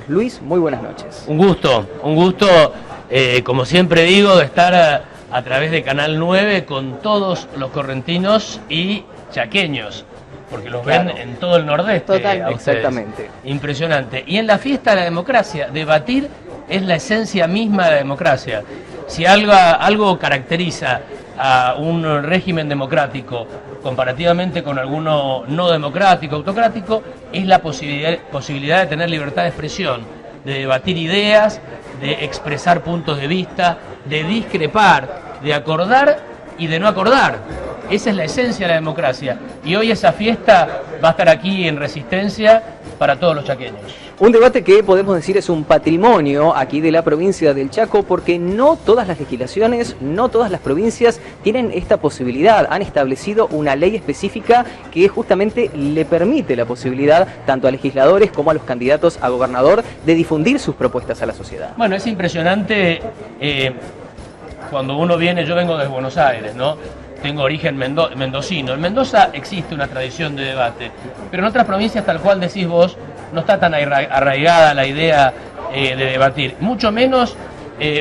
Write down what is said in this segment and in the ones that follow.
Luis, muy buenas noches. Un gusto, como siempre digo, de estar a través de Canal 9 con todos los correntinos y chaqueños, porque los ven en todo el nordeste. Exactamente. Impresionante. Y en la fiesta de la democracia, debatir es la esencia misma de la democracia. Si algo caracteriza a un régimen democrático comparativamente con alguno no democrático, autocrático, es la posibilidad de tener libertad de expresión, de debatir ideas, de expresar puntos de vista, de discrepar, de acordar y de no acordar. Esa es la esencia de la democracia. Y hoy esa fiesta va a estar aquí en Resistencia para todos los chaqueños. Un debate que podemos decir es un patrimonio aquí de la provincia del Chaco, porque no todas las legislaciones, no todas las provincias tienen esta posibilidad. Han establecido una ley específica que justamente le permite la posibilidad tanto a legisladores como a los candidatos a gobernador de difundir sus propuestas a la sociedad. Bueno, es impresionante cuando uno viene, yo vengo desde Buenos Aires, ¿no? Tengo origen mendocino. En Mendoza existe una tradición de debate, pero en otras provincias, tal cual decís vos, no está tan arraigada la idea de debatir, mucho menos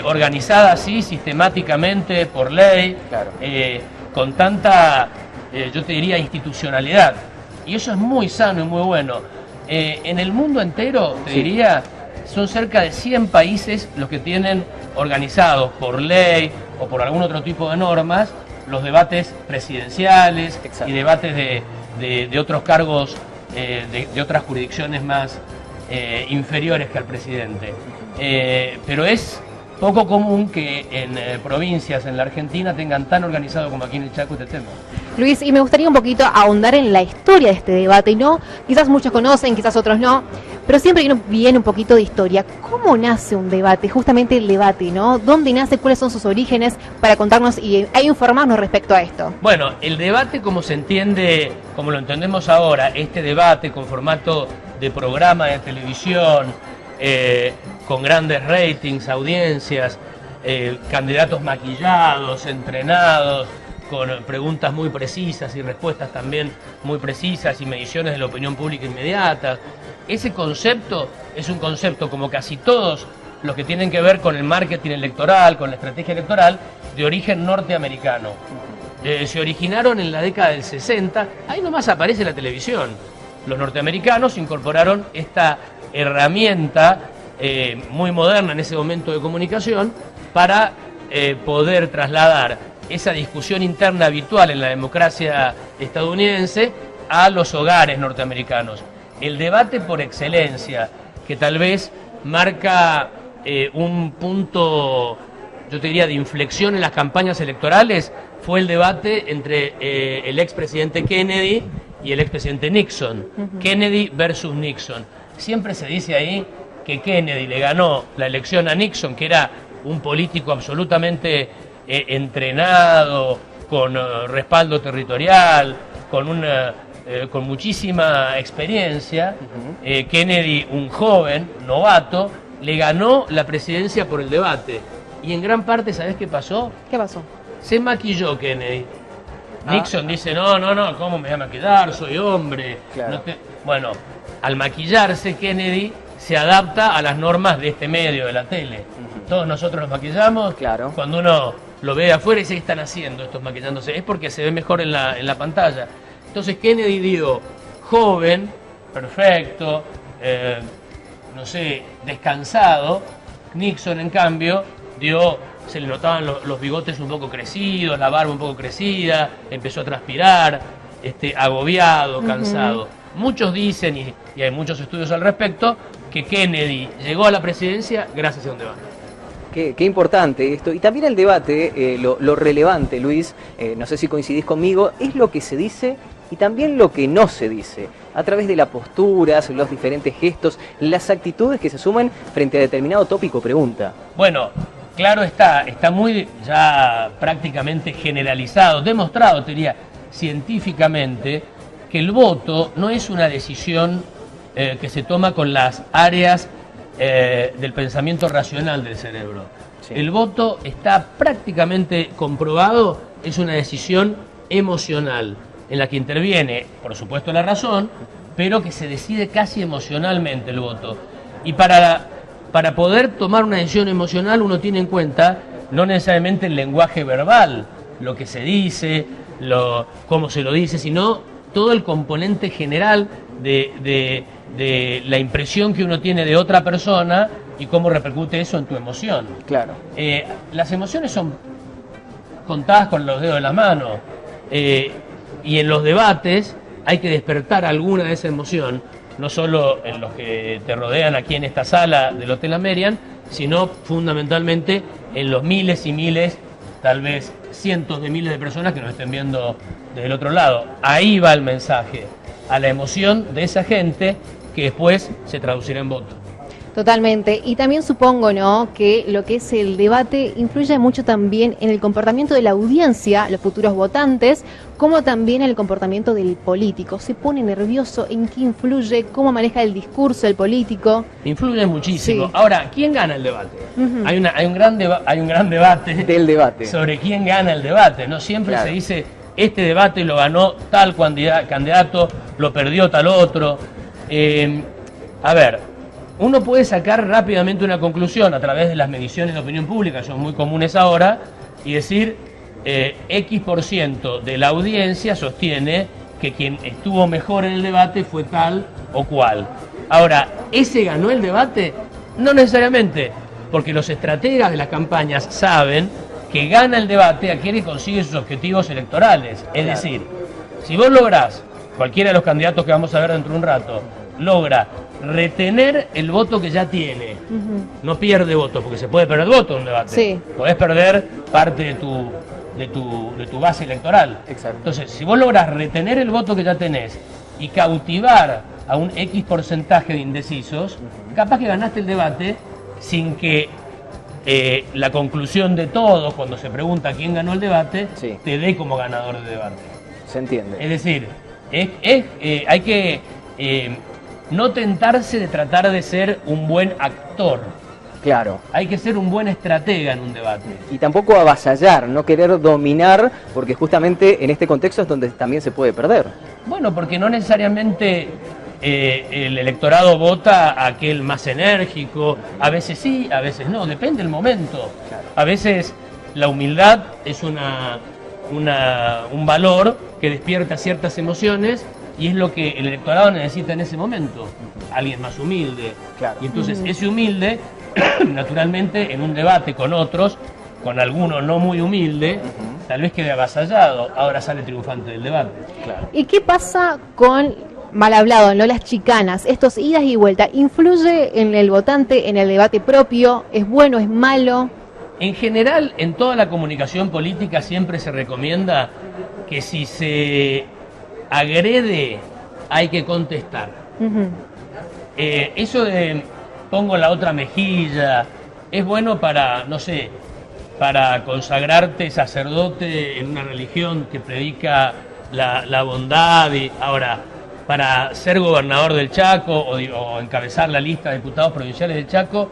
organizada así sistemáticamente por ley, claro. Con tanta, yo te diría, institucionalidad. Y eso es muy sano y muy bueno. En el mundo entero, te diría, son cerca de 100 países los que tienen organizados por ley o por algún otro tipo de normas los debates presidenciales. Exacto. Y debates de otros cargos de otras jurisdicciones más inferiores que al presidente. Pero es poco común que en provincias en la Argentina tengan tan organizado como aquí en el Chaco este tema. Luis, y me gustaría un poquito ahondar en la historia de este debate, ¿no? Quizás muchos conocen, quizás otros no, pero siempre viene un poquito de historia. ¿Cómo nace un debate? Justamente el debate, ¿no? ¿Dónde nace? ¿Cuáles son sus orígenes? Para contarnos e informarnos respecto a esto. Bueno, el debate como se entiende, como lo entendemos ahora, este debate con formato de programa de televisión, con grandes ratings, audiencias, candidatos maquillados, entrenados, con preguntas muy precisas y respuestas también muy precisas y mediciones de la opinión pública inmediata. Ese concepto es un concepto, como casi todos los que tienen que ver con el marketing electoral, con la estrategia electoral, de origen norteamericano. Se originaron en la década del 60, ahí nomás aparece la televisión. Los norteamericanos incorporaron esta herramienta muy moderna en ese momento de comunicación para poder trasladar esa discusión interna habitual en la democracia estadounidense a los hogares norteamericanos. El debate por excelencia, que tal vez marca un punto, yo te diría, de inflexión en las campañas electorales, fue el debate entre el expresidente Kennedy y el expresidente Nixon. Kennedy versus Nixon. Siempre se dice ahí que Kennedy le ganó la elección a Nixon, que era un político absolutamente entrenado, con respaldo territorial, con muchísima experiencia. Kennedy, un joven, novato, le ganó la presidencia por el debate. Y en gran parte, ¿sabés qué pasó? ¿Qué pasó? Se maquilló Kennedy. Nixon dice, no, ¿cómo me voy a maquillar? Soy hombre. Claro. Bueno, al maquillarse, Kennedy se adapta a las normas de este medio, de la tele. Todos nosotros nos maquillamos. Claro. Cuando uno lo ve de afuera y dice, ¿qué están haciendo estos maquillándose? Es porque se ve mejor en la pantalla. Entonces Kennedy dio joven, perfecto, descansado. Nixon, en cambio, se le notaban los bigotes un poco crecidos, la barba un poco crecida, empezó a transpirar, agobiado, cansado. Muchos dicen, y hay muchos estudios al respecto, que Kennedy llegó a la presidencia gracias a un debate. Qué importante esto. Y también el debate, lo relevante, Luis, no sé si coincidís conmigo, es lo que se dice y también lo que no se dice, a través de las posturas, los diferentes gestos, las actitudes que se asumen frente a determinado tópico o pregunta. Bueno, claro está muy ya prácticamente generalizado, demostrado, te diría, científicamente, que el voto no es una decisión que se toma con las áreas del pensamiento racional del cerebro. Sí. El voto está prácticamente comprobado, es una decisión emocional, en la que interviene, por supuesto, la razón, pero que se decide casi emocionalmente el voto. Y para poder tomar una decisión emocional uno tiene en cuenta no necesariamente el lenguaje verbal, lo que se dice, cómo se lo dice, sino todo el componente general de la impresión que uno tiene de otra persona y cómo repercute eso en tu emoción. Claro. Las emociones son contadas con los dedos de la mano, y en los debates hay que despertar alguna de esa emoción, no solo en los que te rodean aquí en esta sala del Hotel Amerian, sino fundamentalmente en los miles y miles, tal vez cientos de miles de personas que nos estén viendo desde el otro lado. Ahí va el mensaje, a la emoción de esa gente que después se traducirá en voto. Totalmente. Y también supongo, ¿no?, que lo que es el debate influye mucho también en el comportamiento de la audiencia, los futuros votantes, como también en el comportamiento del político. ¿Se pone nervioso? ¿En qué influye? ¿Cómo maneja el discurso el político? Influye muchísimo. Sí. Ahora, ¿quién gana el debate? Hay un gran debate Del debate. sobre quién gana el debate. No siempre Claro. se dice, este debate lo ganó tal candidato, lo perdió tal otro. A ver, uno puede sacar rápidamente una conclusión a través de las mediciones de opinión pública, que son muy comunes ahora, y decir, X% de la audiencia sostiene que quien estuvo mejor en el debate fue tal o cual. Ahora, ¿ese ganó el debate? No necesariamente, porque los estrategas de las campañas saben que gana el debate aquel que consigue sus objetivos electorales. Es decir, si vos lográs, cualquiera de los candidatos que vamos a ver dentro de un rato, logra retener el voto que ya tiene, no pierde voto, porque se puede perder voto en un debate, Sí. podés perder parte de tu base electoral. Exacto. Entonces, si vos lográs retener el voto que ya tenés y cautivar a un X porcentaje de indecisos, capaz que ganaste el debate sin que la conclusión de todo, cuando se pregunta quién ganó el debate, Sí. te dé como ganador del debate. Se entiende. Es decir, hay que no tentarse de tratar de ser un buen actor. Claro. Hay que ser un buen estratega en un debate. Y tampoco avasallar, no querer dominar, porque justamente en este contexto es donde también se puede perder. Bueno, porque no necesariamente el electorado vota a aquel más enérgico, a veces sí, a veces no, depende del momento. Claro. A veces la humildad es un valor que despierta ciertas emociones y es lo que el electorado necesita en ese momento, alguien más humilde. Claro. Y entonces ese humilde, naturalmente en un debate con otros, con alguno no muy humilde, tal vez quede avasallado, ahora sale triunfante del debate. Claro. ¿Y qué pasa con, mal hablado, no las chicanas, estos idas y vueltas? ¿Influye en el votante, en el debate propio? ¿Es bueno, es malo? En general, en toda la comunicación política siempre se recomienda que si se agrede hay que contestar. Eso de pongo la otra mejilla es bueno para, no sé, para consagrarte sacerdote en una religión que predica la bondad. Ahora, para ser gobernador del Chaco o encabezar la lista de diputados provinciales del Chaco,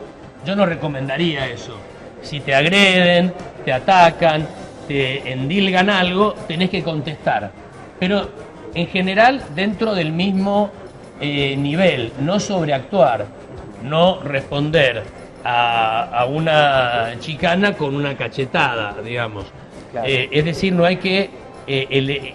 yo no recomendaría eso. Si te agreden, te atacan, te endilgan algo, tenés que contestar. Pero en general dentro del mismo nivel, no sobreactuar, no responder a una chicana con una cachetada, digamos. Claro. Es decir, no hay que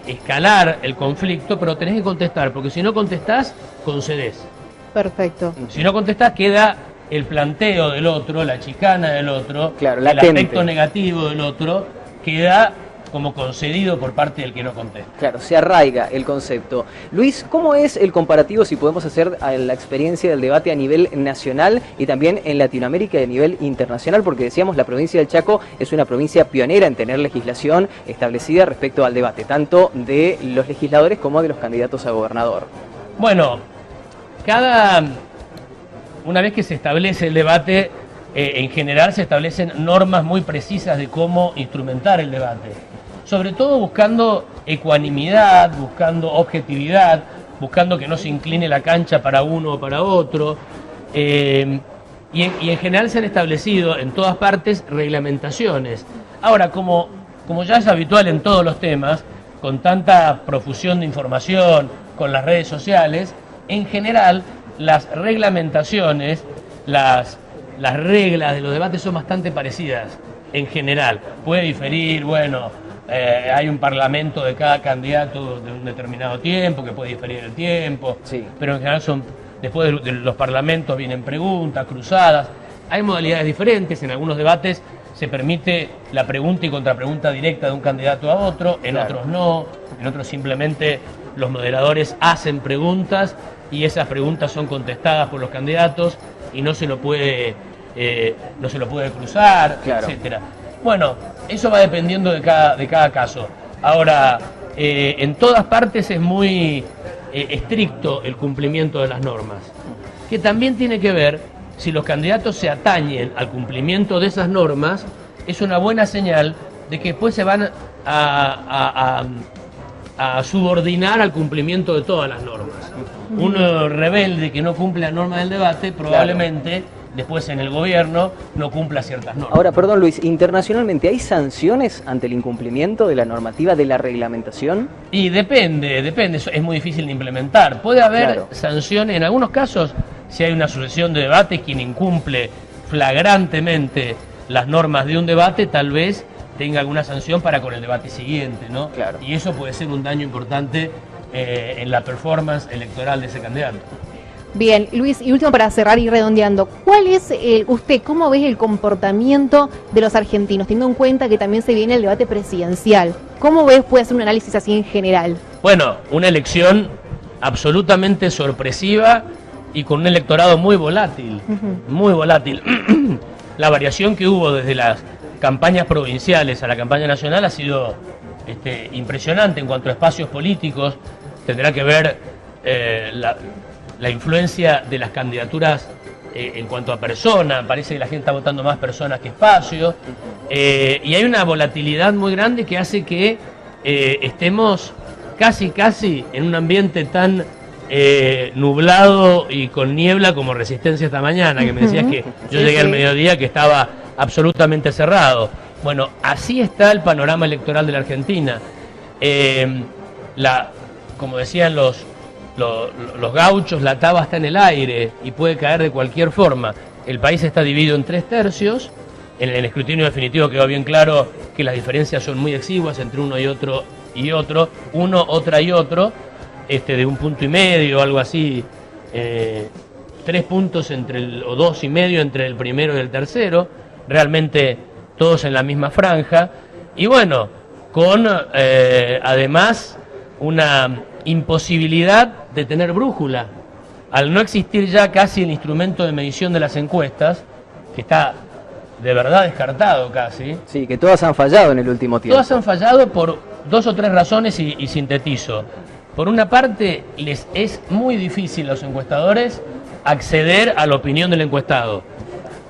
escalar el conflicto, pero tenés que contestar, porque si no contestás, concedés. Perfecto. Si no contestás, queda el planteo del otro, la chicana del otro, Claro, el latente. aspecto negativo del otro, queda como concedido por parte del que no contesta. Claro, se arraiga el concepto. Luis, ¿cómo es el comparativo, si podemos hacer la experiencia del debate a nivel nacional y también en Latinoamérica y a nivel internacional? Porque decíamos, la provincia del Chaco es una provincia pionera en tener legislación establecida respecto al debate, tanto de los legisladores como de los candidatos a gobernador. Bueno, una vez que se establece el debate, en general se establecen normas muy precisas de cómo instrumentar el debate. Sobre todo buscando ecuanimidad, buscando objetividad, buscando que no se incline la cancha para uno o para otro. Y en general se han establecido en todas partes reglamentaciones. Ahora, como ya es habitual en todos los temas, con tanta profusión de información, con las redes sociales, en general las reglamentaciones las reglas de los debates son bastante parecidas en general. Puede diferir, bueno, hay un parlamento de cada candidato de un determinado tiempo, que puede diferir el tiempo, sí, pero en general después de los parlamentos vienen preguntas, cruzadas. Hay modalidades diferentes, en algunos debates se permite la pregunta y contrapregunta directa de un candidato a otro, en otros no, en otros simplemente los moderadores hacen preguntas y esas preguntas son contestadas por los candidatos y no se lo puede cruzar, etcétera. Bueno, eso va dependiendo de cada caso. Ahora, en todas partes es muy estricto el cumplimiento de las normas, que también tiene que ver. Si los candidatos se atañen al cumplimiento de esas normas, es una buena señal de que después se van a subordinar al cumplimiento de todas las normas. Uno rebelde que no cumple la norma del debate, probablemente después en el gobierno no cumpla ciertas normas. Ahora, perdón Luis, internacionalmente, ¿hay sanciones ante el incumplimiento de la normativa, de la reglamentación? Y depende, es muy difícil de implementar. Puede haber sanciones, en algunos casos, si hay una sucesión de debates, quien incumple flagrantemente las normas de un debate, tal vez tenga alguna sanción para con el debate siguiente, ¿no? Claro. Y eso puede ser un daño importante en la performance electoral de ese candidato. Bien, Luis, y último para cerrar y redondeando, ¿cuál es cómo ves el comportamiento de los argentinos, teniendo en cuenta que también se viene el debate presidencial? ¿Cómo ves, puede hacer un análisis así en general? Bueno, una elección absolutamente sorpresiva y con un electorado muy volátil, muy volátil. La variación que hubo desde las campañas provinciales a la campaña nacional ha sido impresionante en cuanto a espacios políticos. Tendrá que ver la influencia de las candidaturas en cuanto a personas. Parece que la gente está votando más personas que espacios, y hay una volatilidad muy grande que hace que estemos casi en un ambiente tan nublado y con niebla como Resistencia esta mañana, que me decías que yo llegué al mediodía que estaba absolutamente cerrado. Bueno, así está el panorama electoral de la Argentina. Como decían los gauchos, la taba está en el aire y puede caer de cualquier forma. El país está dividido en 3 tercios. En el escrutinio definitivo quedó bien claro que las diferencias son muy exiguas entre uno y otro, uno, otra y otro, de 1,5 puntos, algo así, 3 puntos o 2,5 entre el primero y el tercero, realmente todos en la misma franja, y bueno, con además una imposibilidad de tener brújula, al no existir ya casi el instrumento de medición de las encuestas, que está de verdad descartado casi. Sí, que todas han fallado en el último tiempo. Todas han fallado por 2 o 3 razones y sintetizo. Por una parte, les es muy difícil a los encuestadores acceder a la opinión del encuestado,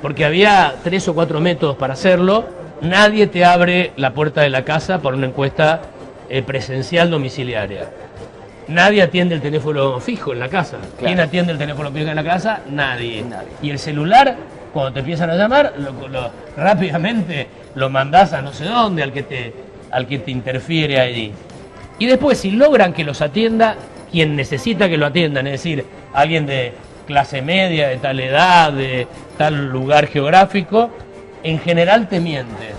porque había 3 o 4 métodos para hacerlo. Nadie te abre la puerta de la casa por una encuesta presencial domiciliaria. Nadie atiende el teléfono fijo en la casa. Claro. ¿Quién atiende el teléfono fijo en la casa? Nadie. Y el celular, cuando te empiezan a llamar, rápidamente lo mandás a no sé dónde, al que te interfiere allí. Y después, si logran que los atienda quien necesita que lo atiendan, es decir, alguien de clase media, de tal edad, de tal lugar geográfico, en general te miente,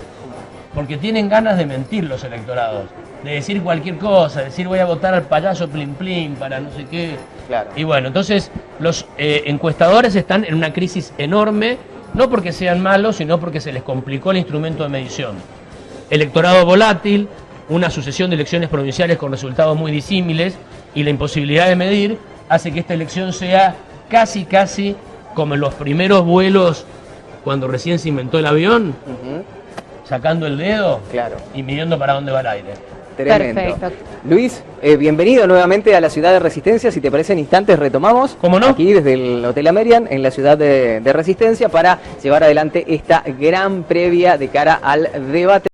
porque tienen ganas de mentir los electorados, de decir cualquier cosa, decir voy a votar al payaso Plim Plim para no sé qué. Claro. Y bueno, entonces los encuestadores están en una crisis enorme, no porque sean malos, sino porque se les complicó el instrumento de medición. Electorado volátil, una sucesión de elecciones provinciales con resultados muy disímiles, y la imposibilidad de medir hace que esta elección sea casi como en los primeros vuelos cuando recién se inventó el avión, sacando el dedo y midiendo para dónde va el aire. Tremendo. Perfecto. Luis, bienvenido nuevamente a la ciudad de Resistencia. Si te parece, en instantes retomamos. ¿Cómo no? Aquí desde el Hotel Amerian, en la ciudad de Resistencia, para llevar adelante esta gran previa de cara al debate.